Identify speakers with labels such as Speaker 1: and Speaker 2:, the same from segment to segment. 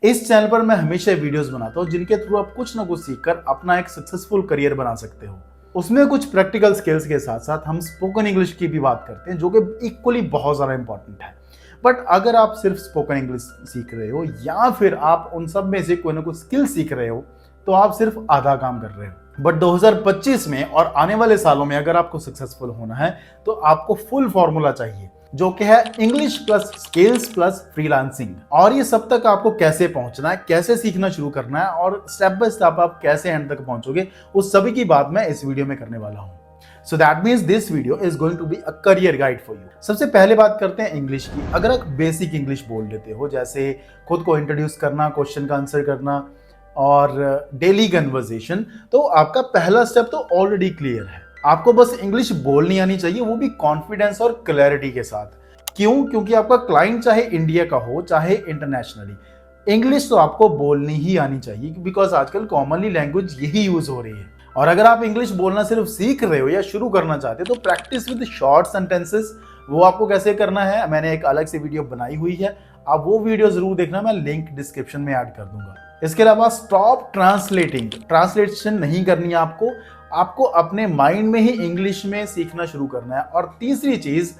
Speaker 1: इस चैनल पर मैं हमेशा वीडियोस बनाता हूँ जिनके थ्रू आप कुछ ना कुछ सीखकर अपना एक सक्सेसफुल करियर बना सकते हो। उसमें कुछ प्रैक्टिकल स्किल्स के साथ साथ हम स्पोकन इंग्लिश की भी बात करते हैं, जो कि इक्वली बहुत ज़्यादा इंपॉर्टेंट है। बट अगर आप सिर्फ स्पोकन इंग्लिश सीख रहे हो या फिर आप उन सब में से कोई ना कोई स्किल सीख रहे हो, तो आप सिर्फ आधा काम कर रहे हो। बट 2025 में और आने वाले सालों में अगर आपको सक्सेसफुल होना है, तो आपको फुल फॉर्मूला चाहिए, जो कि है English plus skills plus freelancing. और ये सब तक आपको कैसे पहुंचना है, कैसे सीखना शुरू करना है और स्टेप बाय स्टेप आप कैसे एंड तक पहुंचोगे, उस सभी की बात मैं इस वीडियो में करने वाला हूं। So that means this video is going to be a career guide for you. सबसे पहले बात करते हैं इंग्लिश की। अगर आप बेसिक इंग्लिश बोल लेते हो, जैसे खुद को इंट्रोड्यूस करना, क्वेश्चन का आंसर करना और डेली कन्वर्सेशन, तो आपका पहला स्टेप तो ऑलरेडी क्लियर है। आपको बस इंग्लिश बोलनी आनी चाहिए, वो भी कॉन्फिडेंस और क्लैरिटी के साथ। क्यों? क्योंकि आपका क्लाइंट चाहे इंडिया का हो चाहे इंटरनेशनली, इंग्लिश तो आपको बोलनी ही आनी चाहिए, बिकॉज आजकल कॉमनली लैंग्वेज यही यूज हो रही है। और अगर आप इंग्लिश बोलना सिर्फ सीख रहे हो या शुरू करना चाहते हो, तो प्रैक्टिस विद शॉर्ट सेंटेंसेस, वो आपको कैसे करना है मैंने एक अलग से वीडियो बनाई हुई है, आप वो वीडियो जरूर देखना, मैं लिंक डिस्क्रिप्शन में ऐड कर दूंगा। इसके अलावा स्टॉप ट्रांसलेटिंग, ट्रांसलेशन नहीं करनी है आपको अपने माइंड में ही इंग्लिश में सीखना शुरू करना है। और तीसरी चीज,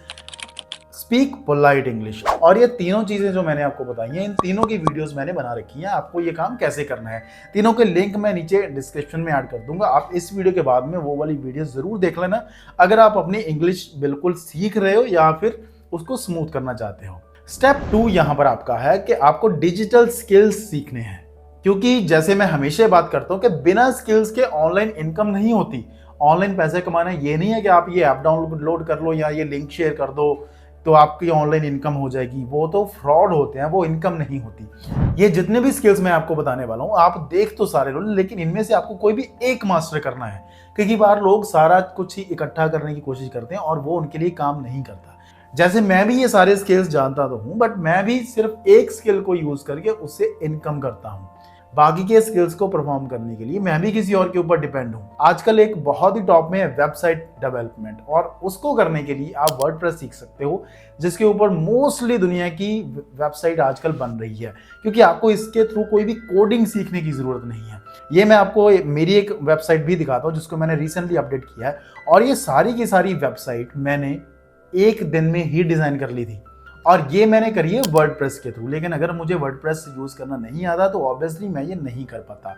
Speaker 1: स्पीक पोलाइट इंग्लिश। और ये तीनों चीजें जो मैंने आपको बताई हैं, इन तीनों की वीडियोस मैंने बना रखी हैं, आपको ये काम कैसे करना है, तीनों के लिंक मैं नीचे डिस्क्रिप्शन में ऐड कर दूंगा। आप इस वीडियो के बाद में वो वाली वीडियो जरूर देख लेना, अगर आप अपनी इंग्लिश बिल्कुल सीख रहे हो या फिर उसको स्मूथ करना चाहते हो। स्टेप 2 यहां पर आपका है कि आपको डिजिटल स्किल्स सीखने हैं। क्योंकि जैसे मैं हमेशा बात करता हूं कि बिना स्किल्स के ऑनलाइन इनकम नहीं होती। ऑनलाइन पैसे कमाना ये नहीं है कि आप ये ऐप डाउनलोड कर लो या ये लिंक शेयर कर दो तो आपकी ऑनलाइन इनकम हो जाएगी। वो तो फ्रॉड होते हैं, वो इनकम नहीं होती। ये जितने भी स्किल्स मैं आपको बताने वाला हूं, आप देख तो सारे लो, लेकिन इनमें से आपको कोई भी एक मास्टर करना है। कई बार लोग सारा कुछ ही इकट्ठा करने की कोशिश करते हैं और वो उनके लिए काम नहीं करता। जैसे मैं भी ये सारे स्किल्स जानता तो हूं, बट मैं भी सिर्फ एक स्किल को यूज करके उससे इनकम करता हूं। बाकी के स्किल्स को परफॉर्म करने के लिए मैं भी किसी और के ऊपर डिपेंड हूं। आजकल एक बहुत ही टॉप में है वेबसाइट डेवलपमेंट, और उसको करने के लिए आप वर्डप्रेस सीख सकते हो, जिसके ऊपर मोस्टली दुनिया की वेबसाइट आजकल बन रही है। क्योंकि आपको इसके थ्रू कोई भी कोडिंग सीखने की जरूरत नहीं है। ये मैं आपको मेरी एक वेबसाइट भी दिखाता हूँ, जिसको मैंने रिसेंटली अपडेट किया है, और ये सारी की सारी वेबसाइट मैंने एक दिन में ही डिजाइन कर ली थी। और ये मैंने करी है वर्डप्रेस के थ्रू। लेकिन अगर मुझे वर्डप्रेस यूज करना नहीं आता, तो ऑब्वियसली मैं ये नहीं कर पाता।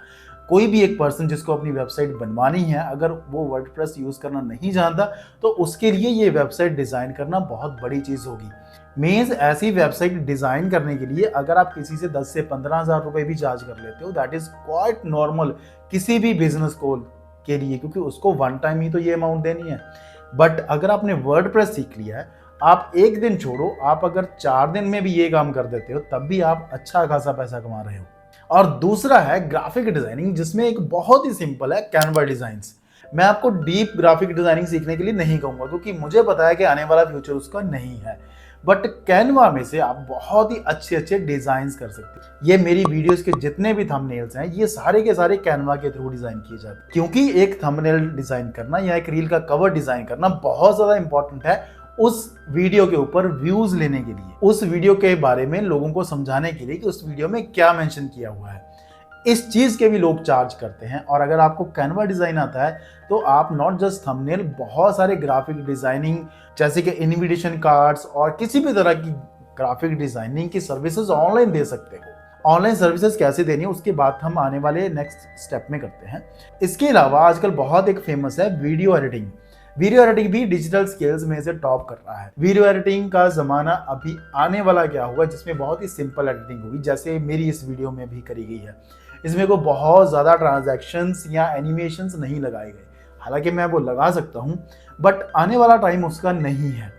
Speaker 1: कोई भी एक पर्सन जिसको अपनी वेबसाइट बनवानी है, अगर वो वर्डप्रेस यूज करना नहीं जानता, तो उसके लिए ये वेबसाइट डिजाइन करना बहुत बड़ी चीज होगी। मीन्स ऐसी वेबसाइट डिजाइन करने के लिए अगर आप किसी से 10 से 15 हजार रुपए भी चार्ज कर लेते हो, दैट इज क्वाइट नॉर्मल किसी भी बिजनेस को के लिए, क्योंकि उसको वन टाइम ही तो ये अमाउंट देनी है। बट अगर आपने वर्डप्रेस सीख लिया है, आप एक दिन छोड़ो, आप अगर 4 दिन में भी ये काम कर देते हो, तब भी आप अच्छा खासा पैसा कमा रहे हो। और दूसरा है ग्राफिक डिजाइनिंग, जिसमें एक बहुत ही सिंपल है कैनवा डिजाइन्स। मैं आपको डीप ग्राफिक डिजाइनिंग सीखने के लिए नहीं कहूंगा, क्योंकि मुझे पता है कि आने वाला फ्यूचर उसका नहीं है। बट कैनवा में से आप बहुत ही अच्छे अच्छे डिजाइन कर सकते हैं। ये मेरी वीडियोस के जितने भी थंबनेल्स हैं, ये सारे के सारे कैनवा के थ्रू डिजाइन किए जाते हैं। क्योंकि एक थंबनेल डिजाइन करना या एक रील का कवर डिजाइन करना बहुत ज्यादा इंपॉर्टेंट है उस वीडियो के ऊपर व्यूज लेने के लिए, उस वीडियो के बारे में लोगों को समझाने के लिए कि उस वीडियो में क्या मेंशन किया हुआ है। इस चीज के भी लोग चार्ज करते हैं। और अगर आपको कैनवा डिजाइन आता है, तो आप नॉट जस्ट थंबनेल, बहुत सारे ग्राफिक डिजाइनिंग, जैसे कि इनविटेशन कार्ड्स और किसी भी तरह की ग्राफिक डिजाइनिंग की सर्विसेज ऑनलाइन दे सकते हो। ऑनलाइन सर्विसेज कैसे देनी है, उसकी बात हम आने वाले नेक्स्ट स्टेप में करते हैं। इसके अलावा आजकल बहुत एक फेमस है वीडियो एडिटिंग। वीडियो एडिटिंग भी डिजिटल स्किल्स में से टॉप कर रहा है। वीडियो एडिटिंग का जमाना अभी आने वाला क्या होगा, जिसमें बहुत ही सिंपल एडिटिंग होगी, जैसे मेरी इस वीडियो में भी करी गई है। इसमें को बहुत ज्यादा ट्रांजैक्शंस या एनिमेशंस नहीं लगाए गए। हालांकि मैं वो लगा सकता हूं, बट आने वाला टाइम उसका नहीं है।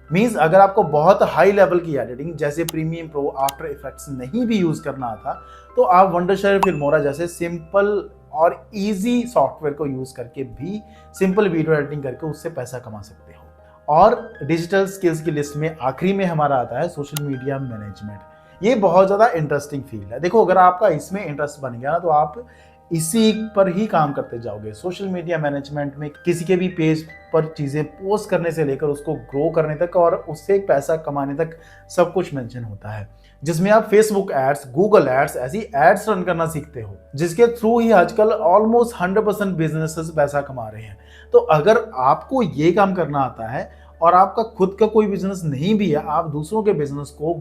Speaker 1: मीन्स अगर आपको बहुत हाई लेवल की एडिटिंग जैसे प्रीमियम प्रो, आफ्टर इफेक्ट्स नहीं भी यूज करना आता, तो आप वंडरशेयर फिल्मोरा जैसे सिंपल और इजी सॉफ्टवेयर को यूज करके भी सिंपल वीडियो एडिटिंग करके उससे पैसा कमा सकते हो। और डिजिटल स्किल्स की लिस्ट में आखिरी में हमारा आता है सोशल मीडिया मैनेजमेंट। ये बहुत ज्यादा इंटरेस्टिंग फील्ड है। देखो, अगर आपका इसमें इंटरेस्ट बन गया ना, तो आप इसी पर ही काम करते जाओगे। सोशल मीडिया मैनेजमेंट में किसी के भी पेज पर चीजें पोस्ट करने से लेकर उसको ग्रो करने तक और उससे पैसा कमाने तक सब कुछ मेंशन होता है। जिसमें आप फेसबुक एड्स, गूगल एड्स, ऐसी एड्स रन करना सीखते हो, जिसके थ्रू ही आजकल ऑलमोस्ट 100% बिजनेसेस पैसा कमा रहे हैं। तो अगर आपको ये काम करना आता है और आपका खुद का कोई बिजनेस नहीं भी है, आप दूसरों के बिजनेस को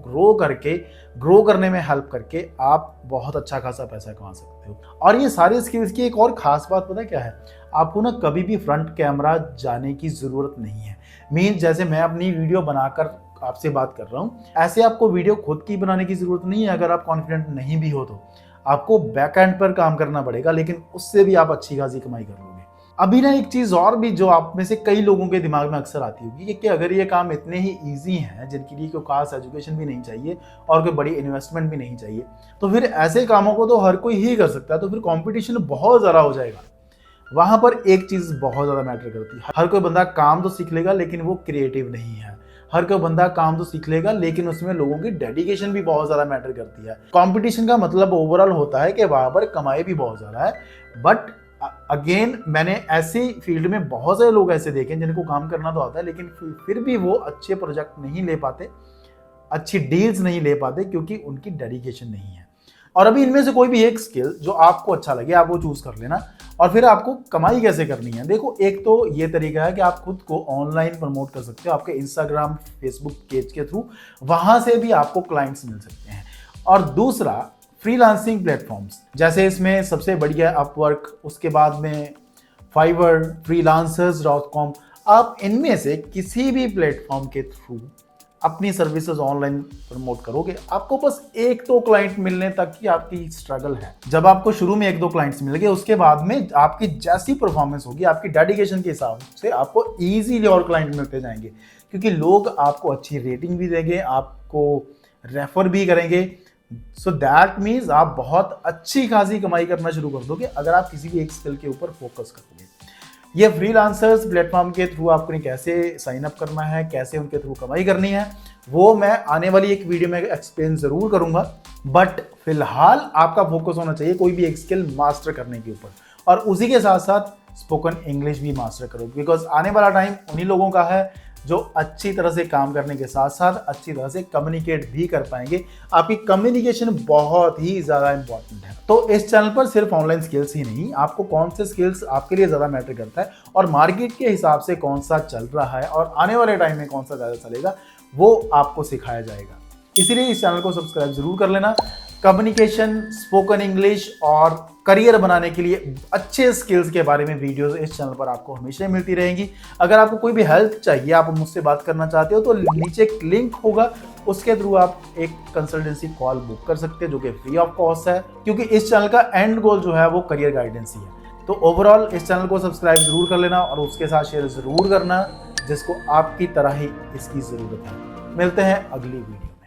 Speaker 1: ग्रो करने में हेल्प करके आप बहुत अच्छा खासा पैसा कमा सकते हो। और ये सारी स्किल्स की एक और खास बात पता क्या है, आपको ना कभी भी फ्रंट कैमरा जाने की जरूरत नहीं है। मीन जैसे मैं अपनी वीडियो बनाकर आपसे बात कर रहा हूँ, ऐसे आपको वीडियो खुद की बनाने की जरूरत नहीं है। अगर आप कॉन्फिडेंट नहीं भी हो तो आपको बैक एंड पर काम करना पड़ेगा, लेकिन उससे भी आप अच्छी खासी कमाई कर लोगे। अभी ना एक चीज और भी जो आप में से कई लोगों के दिमाग में अक्सर आती होगी कि अगर ये काम इतने ही इजी हैं, जिनके लिए कोई खास एजुकेशन भी नहीं चाहिए और कोई बड़ी इन्वेस्टमेंट भी नहीं चाहिए, तो फिर ऐसे कामों को तो हर कोई ही कर सकता है, तो फिर कंपटीशन बहुत ज़्यादा हो जाएगा। वहां पर एक चीज बहुत ज्यादा मैटर करती है, हर कोई बंदा काम तो सीख लेगा लेकिन वो क्रिएटिव नहीं है। हर कोई बंदा काम तो सीख लेगा लेकिन उसमें लोगों की डेडिकेशन भी बहुत ज्यादा मैटर करती है। कंपटीशन का मतलब ओवरऑल होता है कि वहां पर कमाई भी बहुत ज्यादा है, बट अगेन मैंने ऐसी फील्ड में बहुत सारे लोग ऐसे देखे जिनको काम करना तो आता है लेकिन फिर भी वो अच्छे प्रोजेक्ट नहीं ले पाते, अच्छी डील्स नहीं ले पाते, क्योंकि उनकी डेडिकेशन नहीं है। और अभी इनमें से कोई भी एक स्किल जो आपको अच्छा लगे आप वो चूज कर लेना। और फिर आपको कमाई कैसे करनी है, देखो एक तो ये तरीका है कि आप खुद को ऑनलाइन प्रमोट कर सकते हो आपके इंस्टाग्राम, फेसबुक पेज के थ्रू, वहां से भी आपको क्लाइंट्स मिल सकते हैं। और दूसरा फ्रीलांसिंग प्लेटफॉर्म्स, जैसे इसमें सबसे बढ़िया अपवर्क, उसके बाद में फाइवर, freelancers.com। आप इनमें से किसी भी प्लेटफॉर्म के थ्रू अपनी सर्विसेज ऑनलाइन प्रमोट करोगे, आपको बस एक दो क्लाइंट मिलने तक की आपकी स्ट्रगल है। जब आपको शुरू में एक दो क्लाइंट्स मिल गए, उसके बाद में आपकी जैसी परफॉर्मेंस होगी, आपकी डेडिकेशन के हिसाब से आपको इजीली और क्लाइंट मिलते जाएंगे, क्योंकि लोग आपको अच्छी रेटिंग भी देंगे, आपको रेफर भी करेंगे। सो दैट मीन्स आप बहुत अच्छी खासी कमाई करना शुरू कर दोगे अगर आप किसी भी एक स्किल के ऊपर फोकस करोगे। ये फ्रीलांसर्स प्लेटफॉर्म के थ्रू आपको कैसे साइन अप करना है, कैसे उनके थ्रू कमाई करनी है, वो मैं आने वाली एक वीडियो में एक्सप्लेन जरूर करूंगा। बट फिलहाल आपका फोकस होना चाहिए कोई भी एक स्किल मास्टर करने के ऊपर, और उसी के साथ साथ स्पोकन इंग्लिश भी मास्टर करो, बिकॉज आने वाला टाइम उन्हीं लोगों का है जो अच्छी तरह से काम करने के साथ साथ अच्छी तरह से कम्युनिकेट भी कर पाएंगे। आपकी कम्युनिकेशन बहुत ही ज़्यादा इंपॉर्टेंट है। तो इस चैनल पर सिर्फ ऑनलाइन स्किल्स ही नहीं, आपको कौन से स्किल्स आपके लिए ज़्यादा मैटर करता है और मार्केट के हिसाब से कौन सा चल रहा है और आने वाले टाइम में कौन सा ज़्यादा चलेगा, वो आपको सिखाया जाएगा। इसीलिए इस चैनल को सब्सक्राइब जरूर कर लेना। कम्युनिकेशन, स्पोकन इंग्लिश और करियर बनाने के लिए अच्छे स्किल्स के बारे में वीडियोस इस चैनल पर आपको हमेशा मिलती रहेंगी। अगर आपको कोई भी हेल्प चाहिए, आप मुझसे बात करना चाहते हो, तो नीचे एक लिंक होगा, उसके थ्रू आप एक कंसल्टेंसी कॉल बुक कर सकते हैं जो कि फ्री ऑफ कॉस्ट है, क्योंकि इस चैनल का एंड गोल जो है वो करियर गाइडेंस ही है। तो ओवरऑल इस चैनल को सब्सक्राइब जरूर कर लेना और उसके साथ शेयर जरूर करना जिसको आपकी तरह ही इसकी ज़रूरत है। मिलते हैं अगली वीडियो।